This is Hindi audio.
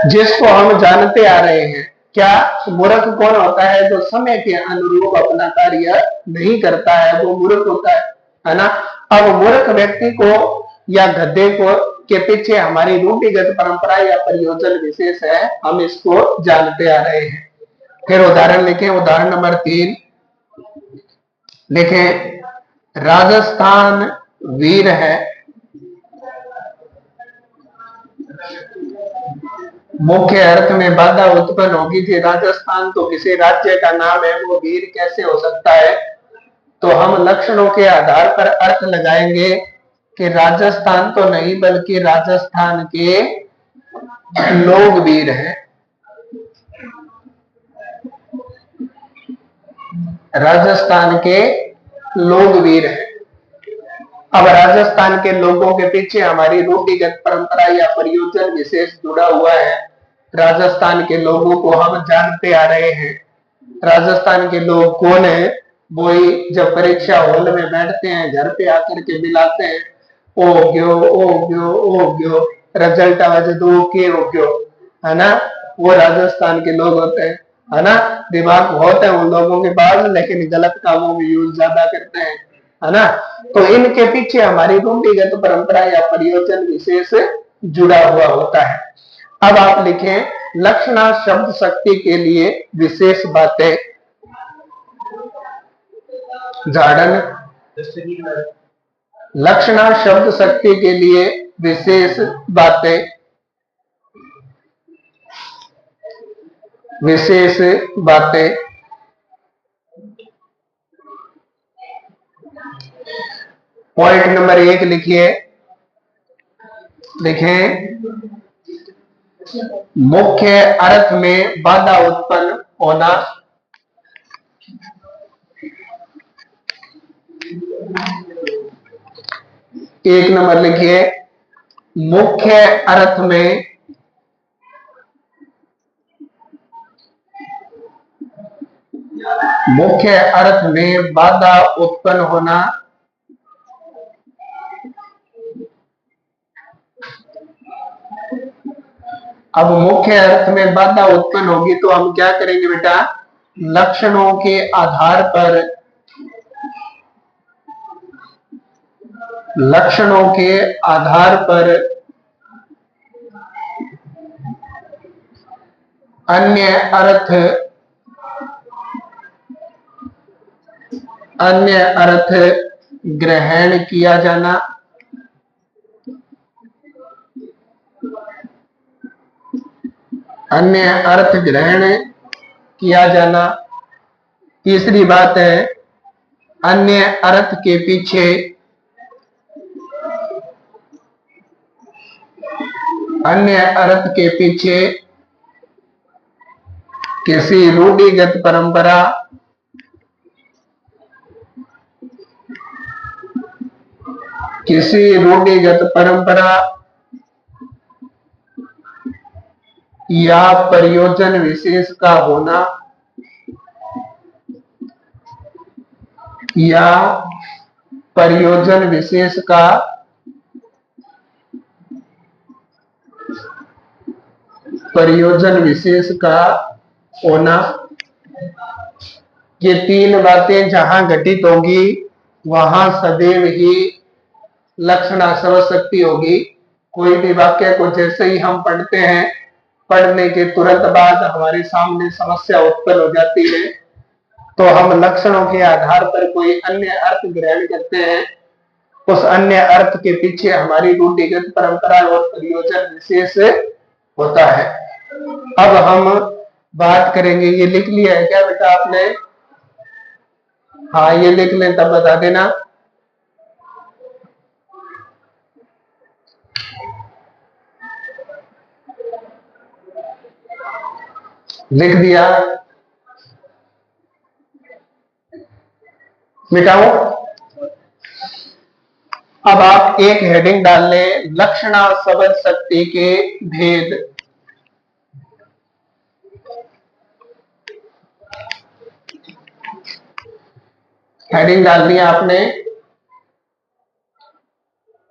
जिसको हम जानते आ रहे हैं। क्या मूर्ख कौन होता है? जो समय के अनुरूप अपना कार्य नहीं करता है, वो मूर्ख होता है ना। अब मूर्ख व्यक्ति को या गधे को के पीछे हमारी रूढ़िगत परंपरा या प्रयोजन विशेष है, हम इसको जानते आ रहे हैं। फिर उदाहरण लिखें, उदाहरण नंबर 3 लिखें, राजस्थान वीर है, मुख्य अर्थ में बाधा उत्पन्न होगी थी। राजस्थान तो किसी राज्य का नाम है, वो वीर कैसे हो सकता है? तो हम लक्षणों के आधार पर अर्थ लगाएंगे कि राजस्थान तो नहीं बल्कि राजस्थान के लोग वीर हैं। राजस्थान के लोग वीर हैं। अब राजस्थान के लोगों के पीछे हमारी रूढ़िगत परंपरा या प्रयोजन विशेष जुड़ा हुआ है। राजस्थान के लोगों को हम जानते आ रहे हैं। राजस्थान के लोग कौन है? वो ही जब परीक्षा हॉल में बैठते हैं, घर पे आकर के मिलाते हैं, ओ गयो रिजल्ट आवाज दो के हो गयो, है ना। वो राजस्थान के लोग होते हैं, है ना। दिमाग बहुत है उन लोगों के पास, लेकिन गलत कामों में यूज ज्यादा करते हैं, है ना। तो इनके पीछे हमारी रूढ़िगत परंपरा या प्रयोजन विशेष जुड़ा हुआ होता है। अब आप लिखें, लक्षणा शब्द शक्ति के लिए विशेष बातें। झाड़न, लक्षणा शब्द शक्ति के लिए विशेष बातें, विशेष बातें। पॉइंट नंबर 1 लिखिए, देखें, मुख्य अर्थ में बाधा उत्पन्न होना। एक नंबर लिखिए, मुख्य अर्थ में बाधा उत्पन्न होना। अब मुख्य अर्थ में बाधा उत्पन्न होगी तो हम क्या करेंगे बेटा? लक्षणों के आधार पर, लक्षणों के आधार पर अन्य अर्थ ग्रहण किया जाना। अन्य अर्थ ग्रहण किया जाना। तीसरी बात है, अन्य अर्थ के पीछे किसी रूढ़िगत परंपरा या प्रयोजन विशेष का होना, या प्रयोजन विशेष का होना। ये 3 बातें जहां घटित होगी वहां सदैव ही लक्षणा समझ शक्ति होगी। कोई भी वाक्य को जैसे ही हम पढ़ते हैं, पढ़ने के तुरंत बाद हमारे सामने समस्या उत्पन्न हो जाती है, तो हम लक्षणों के आधार पर कोई अन्य अर्थ ग्रहण करते हैं। उस अन्य अर्थ के पीछे हमारी रूढ़िगत परंपरा और प्रयोजन विशेष होता है। अब हम बात करेंगे, ये लिख लिया है क्या बेटा आपने? हाँ, ये लिख लें तब बता देना। लिख दिया? मिटाओ। अब आप एक हेडिंग डाल लें, लक्षणा समझ शक्ति के भेद। हेडिंग डाल दिया आपने,